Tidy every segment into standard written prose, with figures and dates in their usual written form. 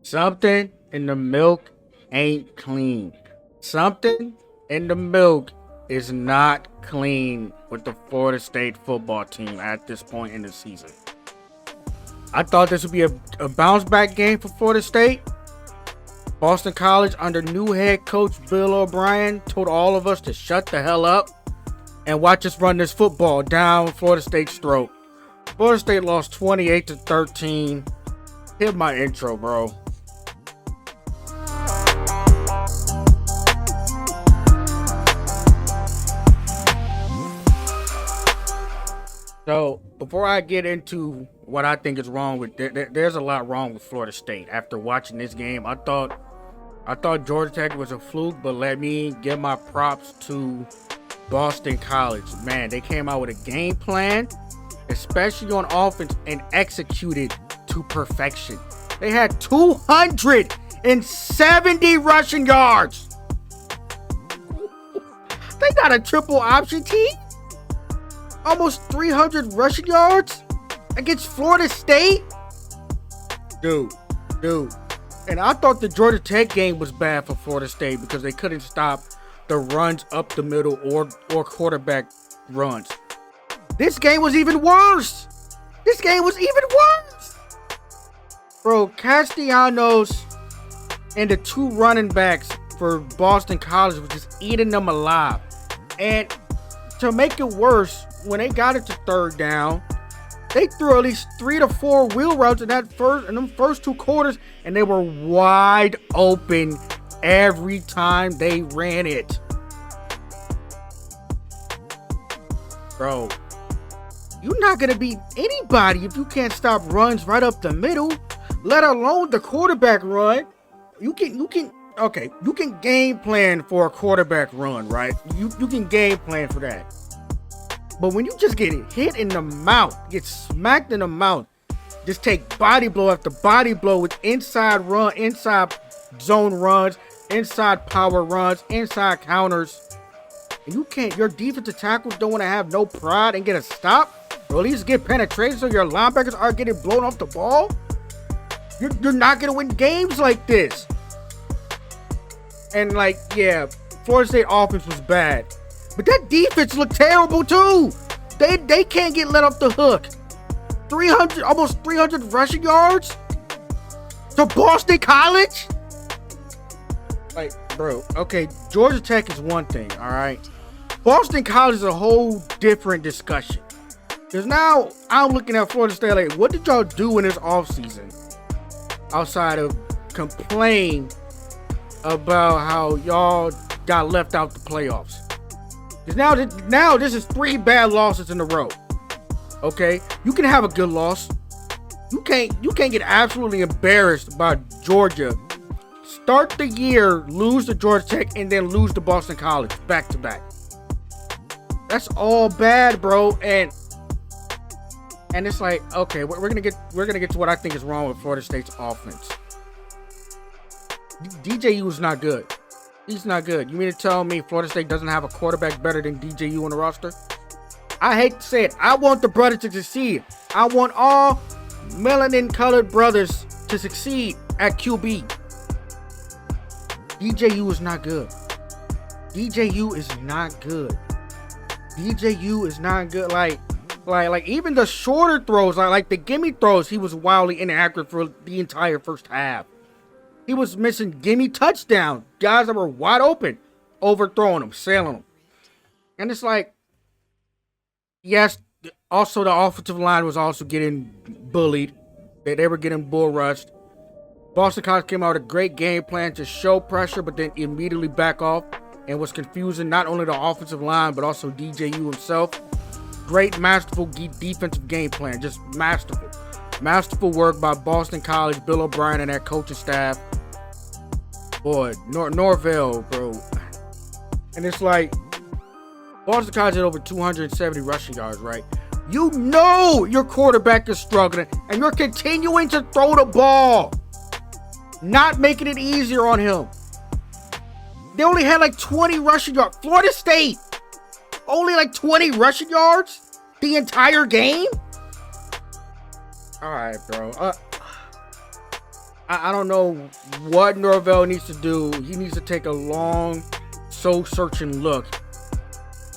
Something in the milk ain't clean. Something in the milk is not clean with the Florida State football team at this point in the season. I thought this would be a bounce back game for Florida State. Boston College under new head coach Bill O'Brien told all of us to shut the hell up and watch us run this football down Florida State's throat. Florida State lost 28-13. Hit my intro, bro. So, before I get into what I think is wrong with, there's a lot wrong with Florida State. After watching this game, I thought Georgia Tech was a fluke, but let me give my props to Boston College. Man, they came out with a game plan, especially on offense, and executed to perfection. They had 270 rushing yards. They got a triple option team. Almost 300 rushing yards against Florida State. Dude. And I thought the Georgia Tech game was bad for Florida State because they couldn't stop the runs up the middle or quarterback runs. This game was even worse. Bro, Castellanos and the two running backs for Boston College was just eating them alive. And to make it worse, when they got it to third down, they threw at least 3 to 4 wheel routes in them first two quarters, and they were wide open every time they ran it. Bro, you're not gonna beat anybody if you can't stop runs right up the middle, let alone the quarterback run. You can game plan for a quarterback run, right? You can game plan for that. But when you just get hit in the mouth, get smacked in the mouth, just take body blow after body blow with inside zone runs, inside power runs, inside counters, and your defensive tackles don't want to have no pride and get a stop, or at least get penetration so your linebackers aren't getting blown off the ball. You're not going to win games like this. And Florida State offense was bad. But that defense looked terrible too. They can't get let off the hook. Almost 300 rushing yards to Boston College. Bro, okay, Georgia Tech is one thing, all right. Boston College is a whole different discussion. Because now I'm looking at Florida State like, what did y'all do in this offseason outside of complain about how y'all got left out the playoffs? Because now this is 3 bad losses in a row. Okay, you can have a good loss. You can't get absolutely embarrassed by Georgia. Start the year, lose to Georgia Tech, and then lose to Boston College back to back. That's all bad, bro. And it's like, okay, we're gonna get to what I think is wrong with Florida State's offense. DJU is not good. He's not good. You mean to tell me Florida State doesn't have a quarterback better than DJU on the roster? I hate to say it. I want the brothers to succeed. I want all melanin-colored brothers to succeed at QB. DJU is not good. DJU is not good. Like even the shorter throws, like the gimme throws, he was wildly inaccurate for the entire first half. He was missing gimme touchdown. Guys that were wide open, overthrowing them, sailing them. And it's like, yes, also the offensive line was also getting bullied. They were getting bull rushed. Boston College came out with a great game plan to show pressure, but then immediately back off, and was confusing not only the offensive line, but also DJU himself. Great, masterful defensive game plan. Just masterful. Masterful work by Boston College, Bill O'Brien, and that coaching staff. Boy, Norvell, bro. And it's like, Boston College had over 270 rushing yards, right? You know your quarterback is struggling, and you're continuing to throw the ball, not making it easier on him. They only had 20 rushing yards. Florida State, only 20 rushing yards the entire game? All right, bro. I don't know what Norvell needs to do. He needs to take a long, soul-searching look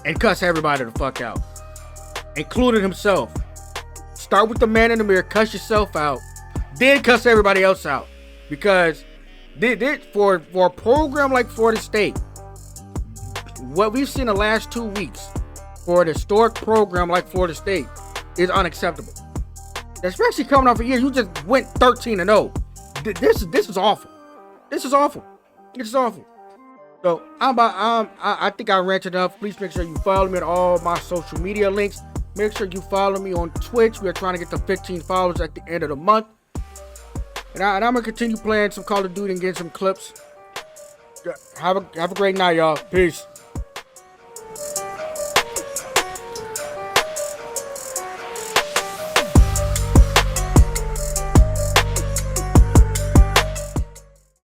and cuss everybody the fuck out, including himself. Start with the man in the mirror, cuss yourself out, then cuss everybody else out. Because for a program like Florida State, what we've seen the last 2 weeks for an historic program like Florida State is unacceptable. Especially coming off a year you just went 13-0. This is awful. This is awful. This is awful. So I think I ranted enough. Please make sure you follow me on all my social media links. Make sure you follow me on Twitch. We are trying to get to 15 followers at the end of the month. And I'm gonna continue playing some Call of Duty and getting some clips. Have a great night, y'all. Peace.